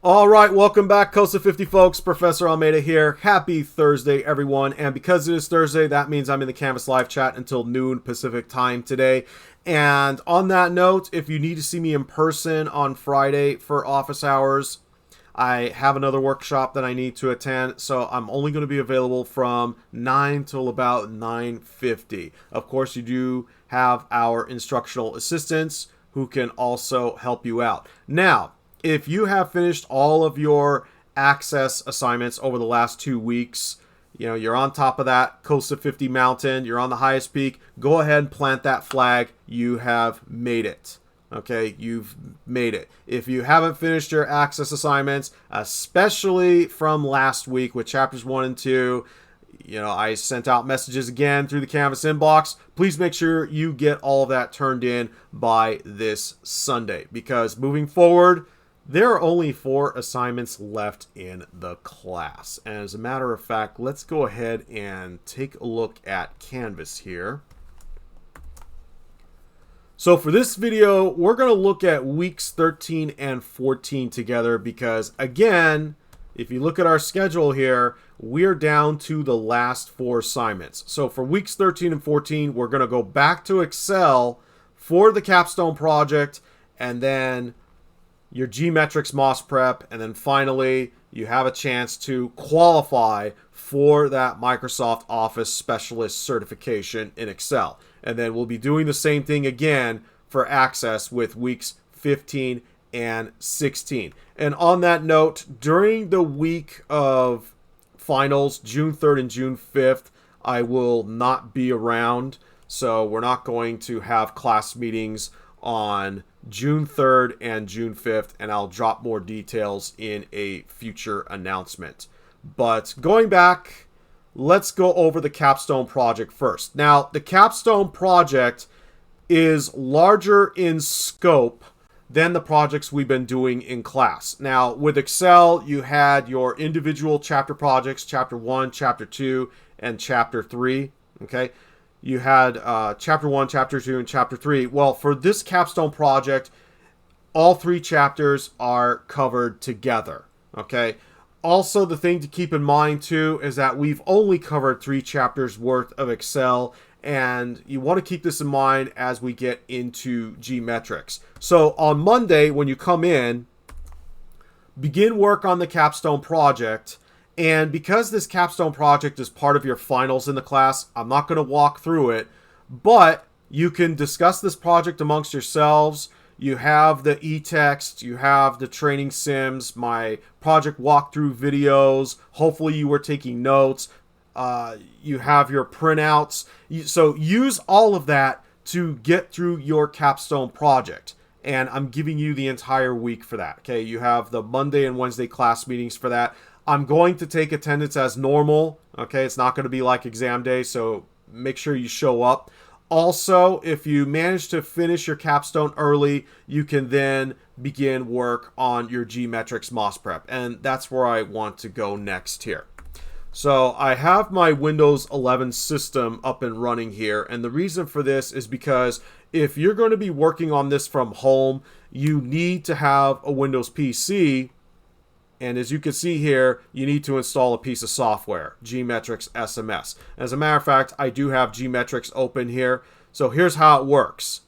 All right, welcome back, COSA 50 folks. Professor Almeida here. Happy Thursday, everyone. And because it is Thursday, that means I'm in the Canvas live chat until noon Pacific time today. And on that note, if you need to see me in person on Friday for office hours, I have another workshop that I need to attend, so I'm only going to be available from 9 till about 9:50. Of course, you do have our instructional assistants who can also help you out. Now, if you have finished all of your access assignments over the last 2 weeks, you're on top of that COSA 50 mountain, you're on the highest peak, go ahead and plant that flag. You have made it. Okay, you've made it. If you haven't finished your access assignments, especially from last week with chapters 1 and 2, I sent out messages again through the Canvas inbox. Please make sure you get all of that turned in by this Sunday, because moving forward, there are only 4 assignments left in the class. And as a matter of fact, let's go ahead and take a look at Canvas here. So for this video, we're going to look at weeks 13 and 14 together because, again, if you look at our schedule here, we're down to the last 4 assignments. So for weeks 13 and 14, we're going to go back to Excel for the capstone project, and then your G-Metrix MOS prep, and then finally you have a chance to qualify for that Microsoft Office Specialist certification in Excel. And then we'll be doing the same thing again for Access with weeks 15 and 16. And on that note, during the week of finals, June 3rd and June 5th, I will not be around. So we're not going to have class meetings on June 3rd and June 5th, and I'll drop more details in a future announcement. But going back, let's go over the capstone project first. Now, the capstone project is larger in scope than the projects we've been doing in class. Now, with Excel, you had your individual chapter projects, chapter 1, chapter 2, and chapter 3, okay? You had chapter 1, chapter 2, and chapter 3. Well, for this capstone project, all 3 chapters are covered together, okay? Also, the thing to keep in mind, too, is that we've only covered 3 chapters worth of Excel, and you want to keep this in mind as we get into G-Metrix. So on Monday, when you come in, begin work on the capstone project. And because this capstone project is part of your finals in the class, I'm not going to walk through it, but you can discuss this project amongst yourselves. You have the e-text, you have the training sims, my project walkthrough videos. Hopefully you were taking notes. You have your printouts. So use all of that to get through your capstone project. And I'm giving you the entire week for that. Okay, you have the Monday and Wednesday class meetings for that. I'm going to take attendance as normal. Okay, it's not going to be like exam day, so make sure you show up. Also, if you manage to finish your capstone early, you can then begin work on your G-Metrix MOS prep. And that's where I want to go next here. So I have my Windows 11 system up and running here. And the reason for this is because if you're going to be working on this from home, you need to have a Windows PC. And as you can see here, you need to install a piece of software, G-Metrix SMS. As a matter of fact, I do have G-Metrix open here. So here's how it works.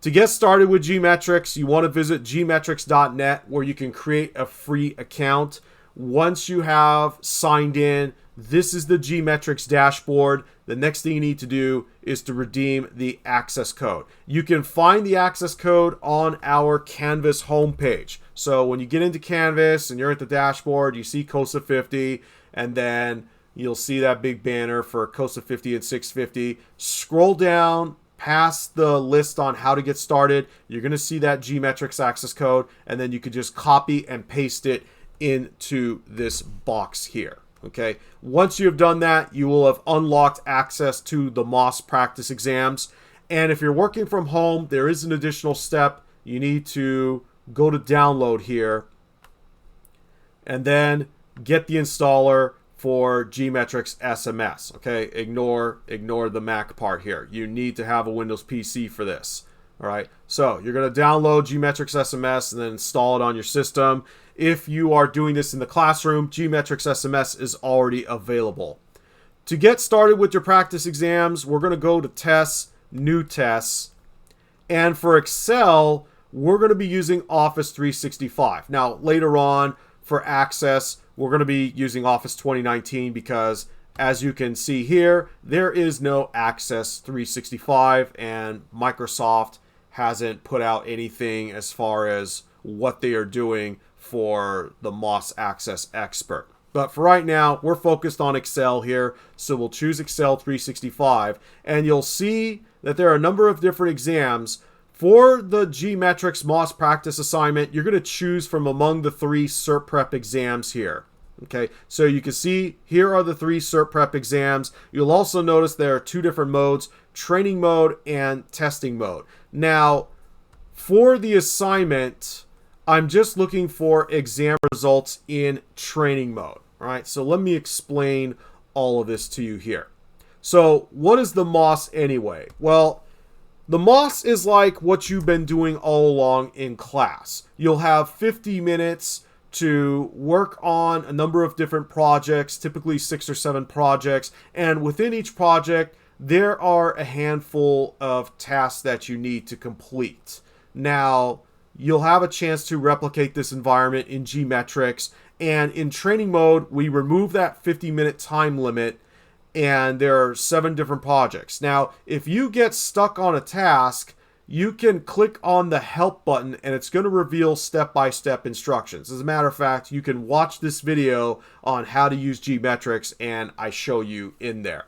To get started with G-Metrix, you want to visit gmetrix.net, where you can create a free account. Once you have signed in, this is the G-Metrix dashboard. The next thing you need to do is to redeem the access code. You can find the access code on our Canvas homepage. So when you get into Canvas and you're at the dashboard, you see COSA 50, and then you'll see that big banner for COSA 50 and 650. Scroll down past the list on how to get started. You're going to see that G-Metrix access code, and then you can just copy and paste it into this box here. Okay, once you have done that, you will have unlocked access to the MOS practice exams. And if you're working from home, there is an additional step. You need to go to download here and then get the installer for G-Metrix SMS. Okay, ignore the Mac part here. You need to have a Windows PC for this. All right, so you're going to download Gmetrix SMS and then install it on your system. If you are doing this in the classroom, Gmetrix SMS is already available. To get started with your practice exams, we're going to go to Tests, New Tests, and for Excel, we're going to be using Office 365. Now, later on, for Access, we're going to be using Office 2019 because, as you can see here, there is no Access 365, and Microsoft hasn't put out anything as far as what they are doing for the MOS Access Expert. But for right now, we're focused on Excel here, so we'll choose Excel 365, and you'll see that there are a number of different exams. For the Gmetrix MOS practice assignment, you're going to choose from among the 3 CERT prep exams here. Okay, so you can see here are the 3 CERT prep exams. You'll also notice there are 2 different modes, training mode and testing mode. Now, for the assignment, I'm just looking for exam results in training mode. All right, so let me explain all of this to you here. So what is the MOS anyway? Well, the MOS is like what you've been doing all along in class. You'll have 50 minutes to work on a number of different projects, typically 6 or 7 projects, and within each project, there are a handful of tasks that you need to complete. Now, you'll have a chance to replicate this environment in Gmetrix, and in training mode, we remove that 50-minute time limit, and there are 7 different projects. Now, if you get stuck on a task, you can click on the help button and it's going to reveal step-by-step instructions. As a matter of fact, you can watch this video on how to use Gmetrix and I show you in there.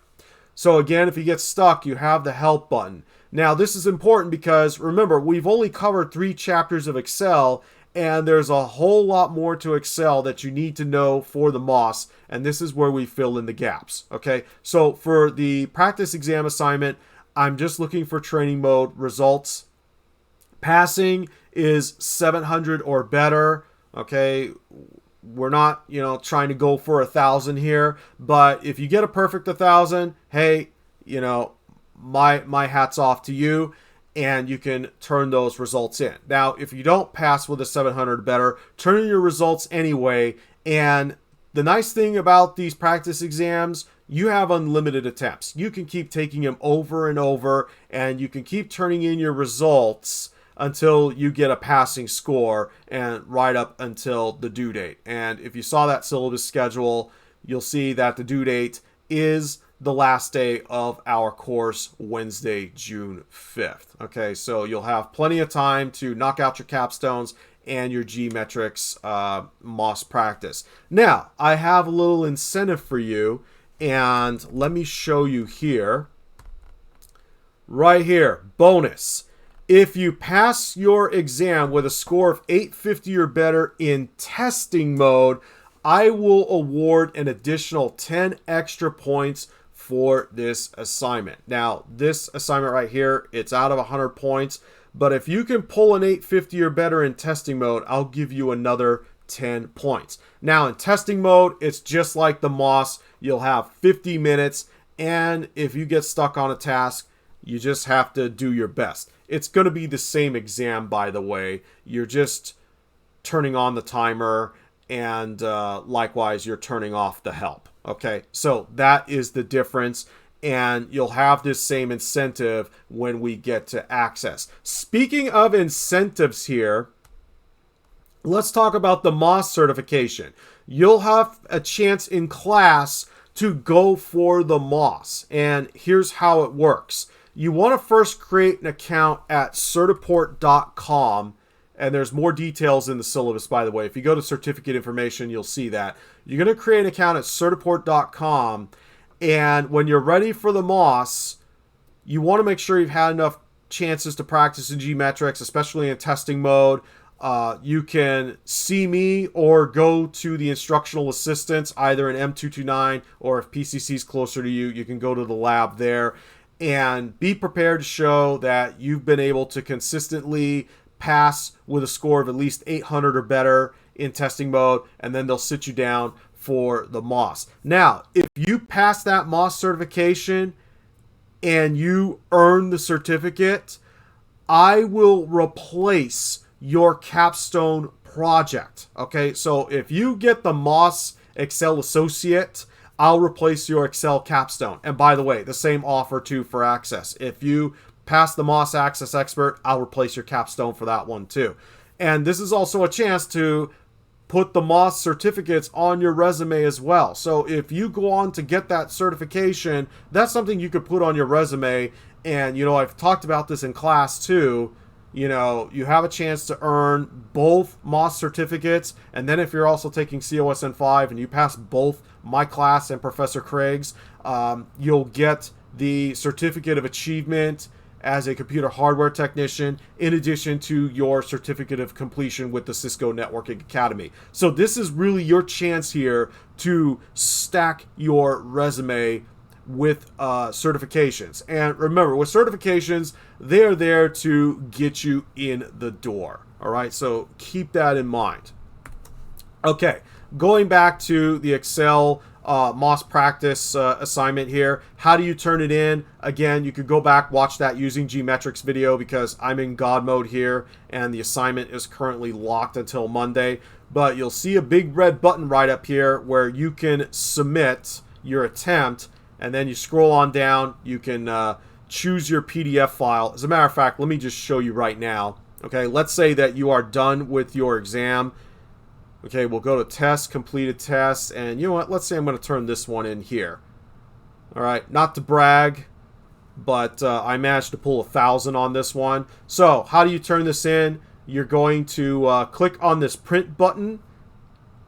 So again, if you get stuck, you have the help button. Now, this is important because remember, we've only covered 3 chapters of Excel, and there's a whole lot more to Excel that you need to know for the MOS, and this is where we fill in the gaps. Okay, so for the practice exam assignment, I'm just looking for training mode results. Passing is 700 or better. Okay, we're not, trying to go for 1,000 here, but if you get a perfect 1,000, hey, my hat's off to you, and you can turn those results in. Now, if you don't pass with a 700 or better, turn in your results anyway. And the nice thing about these practice exams, you have unlimited attempts. You can keep taking them over and over, and you can keep turning in your results until you get a passing score and right up until the due date. And if you saw that syllabus schedule, you'll see that the due date is the last day of our course, Wednesday, June 5th. Okay, so you'll have plenty of time to knock out your capstones and your Gmetrix MOS practice. Now, I have a little incentive for you, and let me show you here. Right here, bonus. If you pass your exam with a score of 850 or better in testing mode, I will award an additional 10 extra points for this assignment. Now, this assignment right here, it's out of 100 points, but if you can pull an 850 or better in testing mode, I'll give you another 10 points. Now, in testing mode, it's just like the MOS. You'll have 50 minutes, and if you get stuck on a task, you just have to do your best. It's going to be the same exam, by the way. You're just turning on the timer, and likewise, you're turning off the help. Okay, so that is the difference, and you'll have this same incentive when we get to Access. Speaking of incentives here, let's talk about the MOS certification. You'll have a chance in class to go for the MOS, and here's how it works. You want to first create an account at certiport.com, and there's more details in the syllabus, by the way. If you go to certificate information, you'll see that. You're going to create an account at certiport.com, and when you're ready for the MOS, you want to make sure you've had enough chances to practice in Gmetrix, especially in testing mode. You can see me or go to the instructional assistants, either in M229, or if PCC is closer to you, you can go to the lab there. And be prepared to show that you've been able to consistently pass with a score of at least 800 or better in testing mode, and then they'll sit you down for the MOS. Now, if you pass that MOS certification and you earn the certificate, I will replace your capstone project. Okay, so if you get the Moss Excel Associate, I'll replace your Excel capstone. And by the way, the same offer too for Access. If you pass the Moss Access Expert, I'll replace your capstone for that one too. And this is also a chance to put the Moss certificates on your resume as well. So if you go on to get that certification, that's something you could put on your resume. And, you know, I've talked about this in class too. You know, you have a chance to earn both Moss certificates. And then if you're also taking COSN 5 and you pass both my class and Professor Craig's, you'll get the Certificate of Achievement as a computer hardware technician, in addition to your certificate of completion with the Cisco Networking Academy. So this is really your chance here to stack your resume with certifications. And remember, with certifications, they're there to get you in the door. All right, so keep that in mind. Okay, going back to the Excel Moss practice assignment here. How do you turn it in? Again, you could go back, watch that using Gmetrics video because I'm in God mode here and the assignment is currently locked until Monday. But you'll see a big red button right up here where you can submit your attempt, and then you scroll on down. You can choose your PDF file. As a matter of fact, let me just show you right now. Okay, let's say that you are done with your exam. Okay, we'll go to test, completed tests, and you know what? Let's say I'm going to turn this one in here. All right, not to brag, but I managed to pull 1,000 on this one. So how do you turn this in? You're going to click on this print button.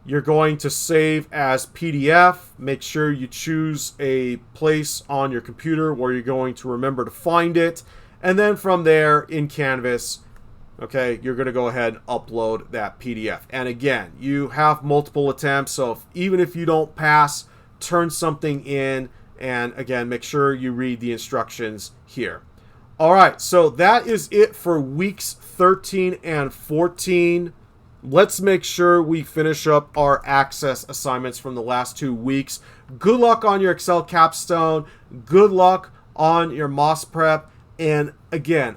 You're going to save as PDF. Make sure you choose a place on your computer where you're going to remember to find it. And then from there in Canvas, okay, you're going to go ahead and upload that PDF. And again, you have multiple attempts, so even if you don't pass, turn something in, and again, make sure you read the instructions here. All right, so that is it for weeks 13 and 14. Let's make sure we finish up our Access assignments from the last 2 weeks. Good luck on your Excel capstone. Good luck on your Moss prep. And again,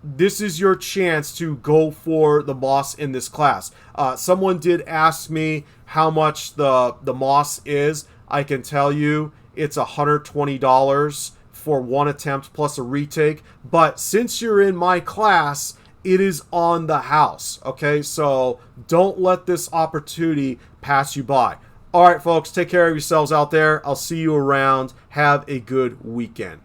this is your chance to go for the Moss in this class. Someone did ask me how much the Moss is. I can tell you it's $120 for one attempt plus a retake. But since you're in my class, it is on the house. Okay, so don't let this opportunity pass you by. All right, folks, take care of yourselves out there. I'll see you around. Have a good weekend.